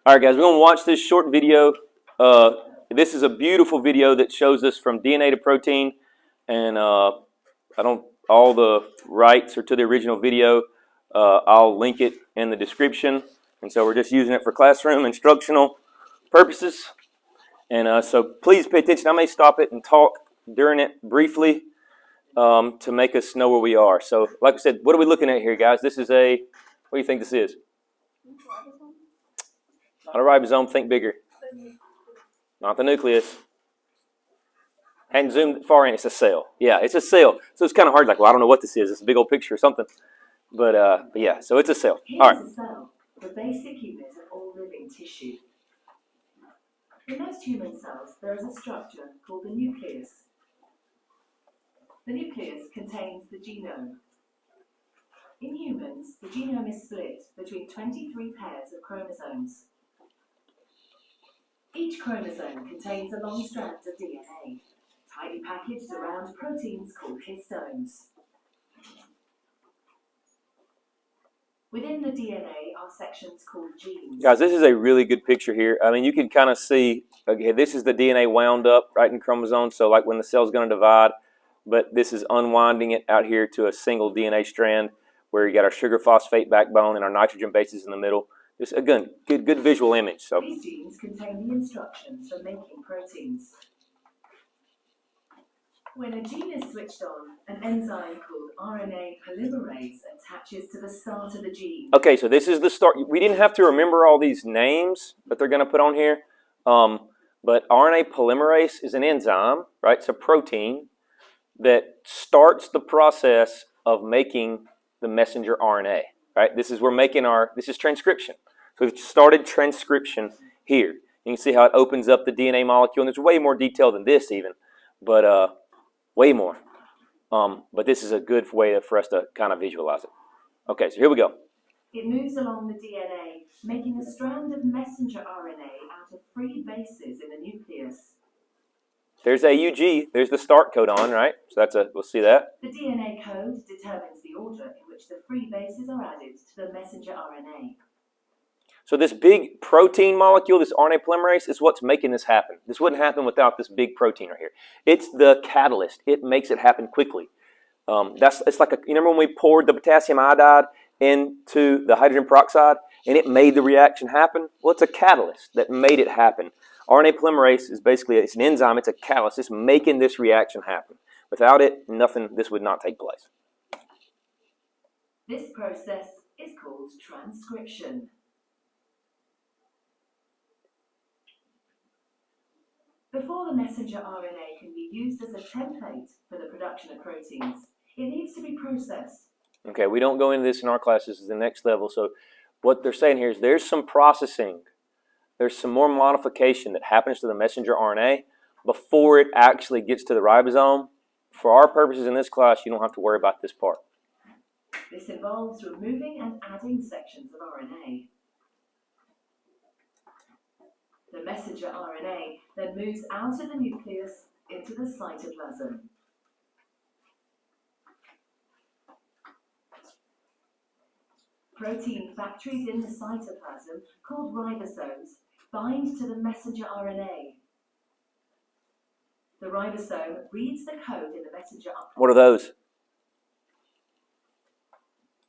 All right, guys, we're going to watch this short video. This is a beautiful video that shows us from DNA to protein, and all the rights are to the original video. I'll link it in the description, and so we're just using it for classroom instructional purposes. And so please pay attention. I may stop it and talk during it briefly to make us know where we are. So, like I said, what are we looking at here, guys? This is a, what do you think this is? Not a ribosome, think bigger. Not the nucleus. Hadn't zoomed far in, it's a cell. Yeah, it's a cell. So it's kind of hard, like, well, I don't know what this is. It's a big old picture or something. But yeah, so it's a cell. All right. Here's a cell, the basic unit of all living tissue. In most human cells, there is a structure called the nucleus. The nucleus contains the genome. In humans, the genome is split between 23 pairs of chromosomes. Each chromosome contains a long strand of DNA, tightly packaged around proteins called histones. Within the DNA are sections called genes. Guys, this is a really good picture here. I mean, you can kind of see, okay, this is the DNA wound up right in chromosomes, so like when the cell's going to divide, but this is unwinding it out here to a single DNA strand where you got our sugar phosphate backbone and our nitrogen bases in the middle. Just, again, good visual image. So these genes contain the instructions for making proteins. When a gene is switched on, an enzyme called Rna Polymerase attaches to the start of the gene. Okay, so this is the start. We didn't have to remember all these names that they're going to put on here. But RNA polymerase is an enzyme, right? It's a protein that starts the process of making the messenger RNA, right? This is this is transcription. So we've started transcription here. You can see how it opens up the DNA molecule, and there's way more detail than this even, but way more. But this is a good way for us to kind of visualize it. Okay, so here we go. It moves along the DNA, making a strand of messenger RNA out of free bases in the nucleus. There's AUG. There's the start codon, right? So we'll see that. The DNA code determines the order in which the free bases are added to the messenger RNA. So this big protein molecule, this RNA polymerase, is what's making this happen. This wouldn't happen without this big protein right here. It's the catalyst. It makes it happen quickly. It's like you remember when we poured the potassium iodide into the hydrogen peroxide and it made the reaction happen? Well, it's a catalyst that made it happen. RNA polymerase is basically, it's an enzyme, it's a catalyst. It's making this reaction happen. Without it, this would not take place. This process is called transcription. Before the messenger RNA can be used as a template for the production of proteins, it needs to be processed. Okay, we don't go into this in our class. This is the next level. So what they're saying here is there's some processing. There's some more modification that happens to the messenger RNA before it actually gets to the ribosome. For our purposes in this class, you don't have to worry about this part. This involves removing and adding sections of RNA. The messenger RNA then moves out of the nucleus into the cytoplasm. Protein factories in the cytoplasm, called ribosomes, bind to the messenger RNA. The ribosome reads the code in the messenger RNA. What are those?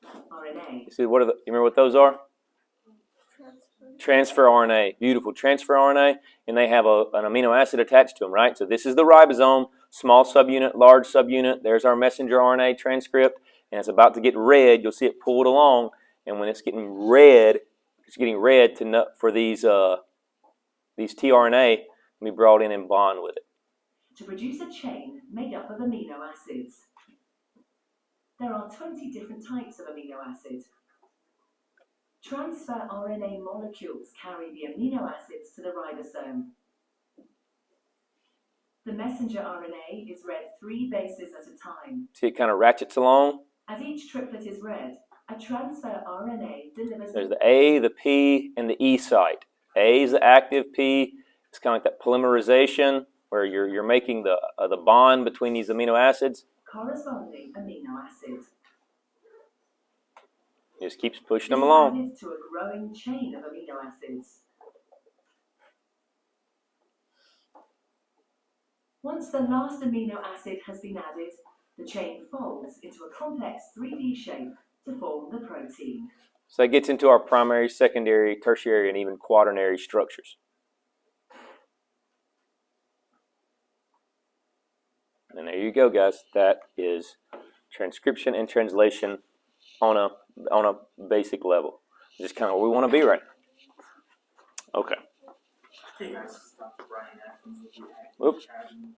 RNA. You see, you remember what those are? Transfer RNA. Beautiful. Transfer RNA, and they have an amino acid attached to them, right? So this is the ribosome, small subunit, large subunit. There's our messenger RNA transcript, and it's about to get read. You'll see it pulled along, and when it's getting read, for these tRNA to be brought in and bond with it. To produce a chain made up of amino acids. There are 20 different types of amino acid. Transfer RNA molecules carry the amino acids to the ribosome. The messenger RNA is read 3 bases at a time. See, it kind of ratchets along. As each triplet is read, a transfer RNA delivers... There's the A, the P, and the E site. A is the active, P is kind of like that polymerization where you're making the bond between these amino acids. Corresponding amino acid. It just keeps pushing them along. Added to a growing chain of amino acids. Once the last amino acid has been added, the chain folds into a complex 3D shape to form the protein. So that gets into our primary, secondary, tertiary, and even quaternary structures. And there you go, guys. That is transcription and translation on a basic level. Just kind of where we want to be right now. Okay. Hey guys, Dr. Brian Atkins with the Oops. Academy.